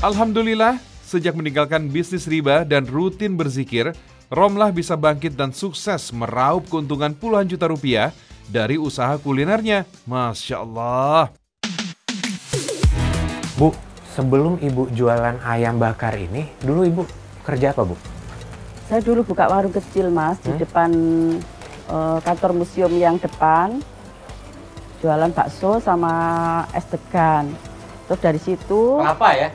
Alhamdulillah, sejak meninggalkan bisnis riba dan rutin berzikir, Romlah bisa bangkit dan sukses meraup keuntungan puluhan juta rupiah dari usaha kulinernya. Masya Allah. Bu, sebelum Ibu jualan ayam bakar ini, dulu Ibu kerja apa, Bu? Saya dulu buka warung kecil, Mas, di depan kantor museum yang depan. Jualan bakso sama es degan. Terus dari situ... Kelapa ya?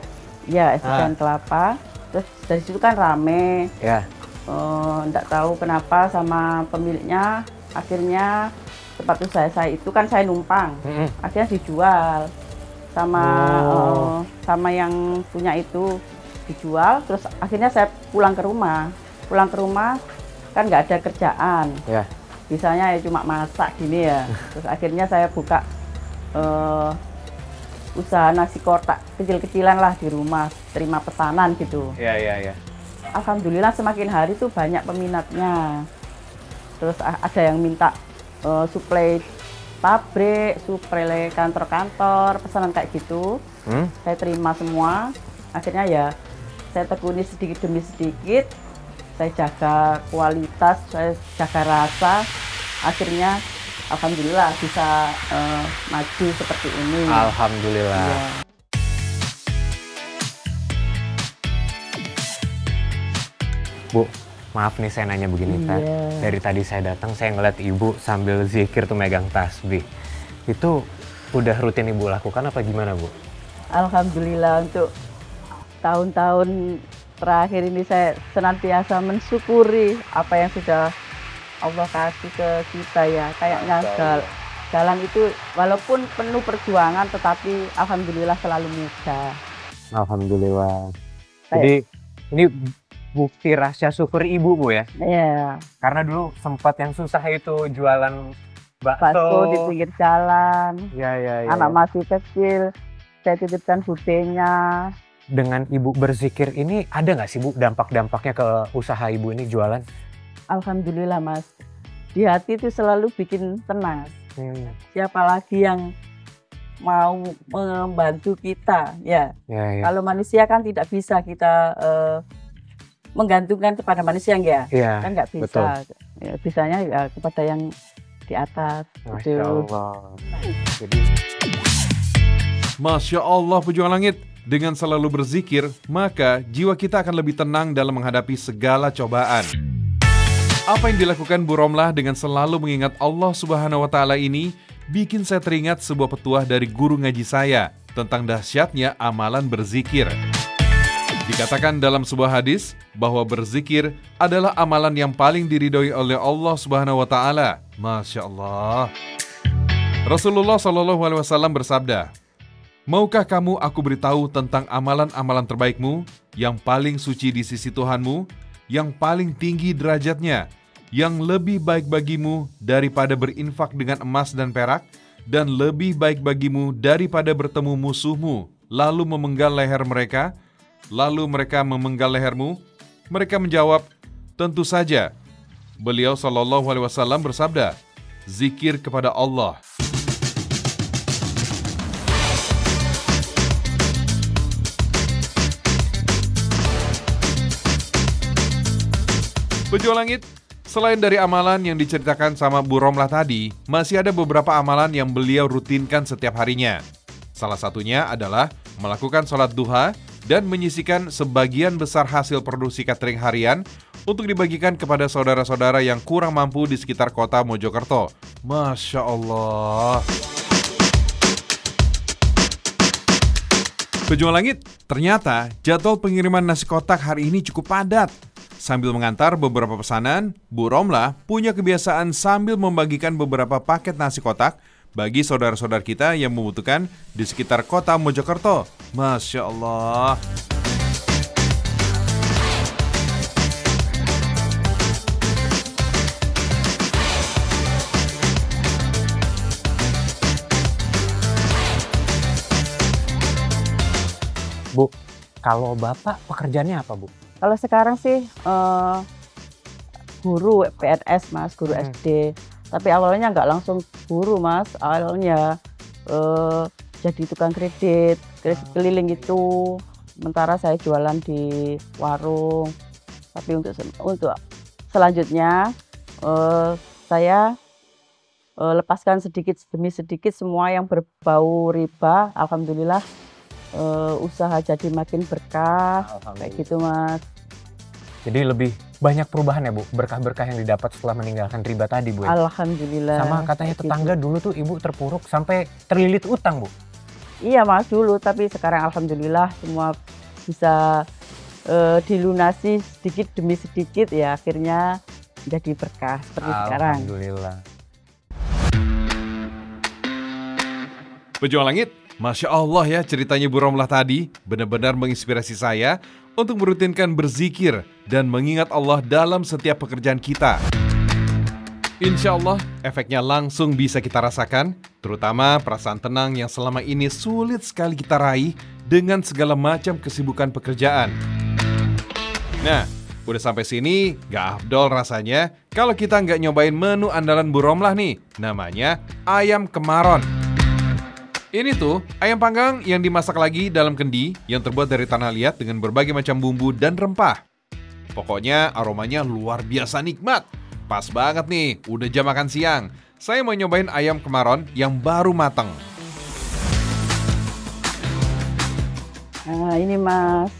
Ya, es degan kelapa. Terus dari situ kan rame. Ya. Nggak tahu kenapa sama pemiliknya. Akhirnya tempat usaha saya itu kan saya numpang. Akhirnya dijual. Sama yang punya itu dijual. Terus akhirnya saya pulang ke rumah. Pulang ke rumah kan nggak ada kerjaan. Ya. Bisanya ya cuma masak gini ya. Terus akhirnya saya buka usaha nasi kotak kecil-kecilan lah di rumah, terima pesanan gitu. Iya. Alhamdulillah semakin hari tuh banyak peminatnya. Terus ada yang minta suplai pabrik, suplai kantor-kantor, pesanan kayak gitu. Saya terima semua. Akhirnya ya saya tekuni sedikit demi sedikit. Saya jaga kualitas, saya jaga rasa. Akhirnya alhamdulillah bisa maju seperti ini. Alhamdulillah. Ya. Bu, maaf nih saya nanya begini, Teh. Dari tadi saya datang, saya ngeliat Ibu sambil zikir tuh megang tasbih. Itu udah rutin Ibu lakukan apa gimana, Bu? Alhamdulillah untuk tahun-tahun terakhir ini saya senantiasa mensyukuri apa yang sudah Allah kasih ke kita ya. Kayaknya jalan itu walaupun penuh perjuangan tetapi alhamdulillah selalu mudah. Alhamdulillah. Jadi ini bukti rahasia syukur Ibu, Bu ya? Iya. Karena dulu sempat yang susah itu jualan Bakso di pinggir jalan. Ya. Anak masih kecil, saya titipkan budenya. Dengan Ibu berzikir ini ada nggak sih, Bu, dampak-dampaknya ke usaha Ibu ini jualan? Alhamdulillah, Mas. Di hati itu selalu bikin tenang. Siapa lagi yang mau membantu kita, ya. Kalau manusia kan tidak bisa kita menggantungkan kepada manusia, ya. Kan nggak bisa. Ya, bisanya ya kepada yang di atas. Masya Allah. Masya Allah, pejuang langit. Dengan selalu berzikir, maka jiwa kita akan lebih tenang dalam menghadapi segala cobaan. Apa yang dilakukan Bu Romlah dengan selalu mengingat Allah Subhanahu wa Ta'ala ini bikin saya teringat sebuah petuah dari guru ngaji saya tentang dahsyatnya amalan berzikir. Dikatakan dalam sebuah hadis bahwa berzikir adalah amalan yang paling diridhoi oleh Allah Subhanahu wa Ta'ala. Masya Allah. Rasulullah SAW bersabda, "Maukah kamu aku beritahu tentang amalan-amalan terbaikmu yang paling suci di sisi Tuhanmu, yang paling tinggi derajatnya, yang lebih baik bagimu daripada berinfak dengan emas dan perak, dan lebih baik bagimu daripada bertemu musuhmu, lalu memenggal leher mereka?" Lalu mereka memenggal lehermu? Mereka menjawab, "Tentu saja." Beliau SAW bersabda, "Zikir kepada Allah." Pejuang langit, selain dari amalan yang diceritakan sama Bu Romlah tadi, masih ada beberapa amalan yang beliau rutinkan setiap harinya. Salah satunya adalah melakukan sholat duha dan menyisikan sebagian besar hasil produksi catering harian untuk dibagikan kepada saudara-saudara yang kurang mampu di sekitar kota Mojokerto. Masya Allah. Pejuang langit, ternyata jadwal pengiriman nasi kotak hari ini cukup padat. Sambil mengantar beberapa pesanan, Bu Romlah punya kebiasaan sambil membagikan beberapa paket nasi kotak bagi saudara-saudara kita yang membutuhkan di sekitar kota Mojokerto. Masya Allah. Bu, kalau Bapak pekerjaannya apa, Bu? Kalau sekarang sih guru PNS, Mas, guru SD. Tapi awalnya nggak langsung guru, Mas. Awalnya jadi tukang kredit keliling itu. sementara saya jualan di warung. Tapi untuk selanjutnya saya lepaskan sedikit demi sedikit semua yang berbau riba. Alhamdulillah usaha jadi makin berkah, kayak gitu Mas. Jadi lebih banyak perubahan ya Bu, berkah-berkah yang didapat setelah meninggalkan riba tadi Bu ya? Alhamdulillah. Sama katanya tetangga dulu tuh Ibu terpuruk sampai terlilit utang Bu? Iya Mas, dulu, tapi sekarang alhamdulillah semua bisa dilunasi sedikit demi sedikit ya, akhirnya jadi berkah seperti sekarang. Alhamdulillah. Pejuang Langit, Masya Allah ya ceritanya Bu Romlah tadi benar-benar menginspirasi saya untuk merutinkan berzikir dan mengingat Allah dalam setiap pekerjaan kita. Insya Allah efeknya langsung bisa kita rasakan, terutama perasaan tenang yang selama ini sulit sekali kita raih dengan segala macam kesibukan pekerjaan. Nah, udah sampai sini gak afdol rasanya kalau kita nggak nyobain menu andalan Bu Romlah nih, namanya ayam kemaron. Ini tuh ayam panggang yang dimasak lagi dalam kendi yang terbuat dari tanah liat dengan berbagai macam bumbu dan rempah. Pokoknya aromanya luar biasa nikmat. Pas banget nih, udah jam makan siang. Saya mau nyobain ayam kemaron yang baru matang. Nah ini Mas,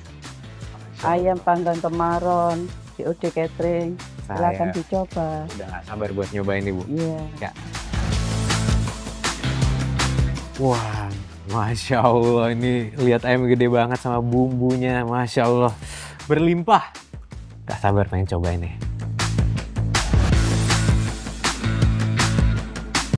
ayam panggang kemaron COD Catering. Silakan dicoba. Udah gak sabar buat nyobain nih Bu. Iya. Ya. Wah, Masya Allah, ini lihat ayam gede banget sama bumbunya, Masya Allah, berlimpah. Gak sabar pengen cobain nih.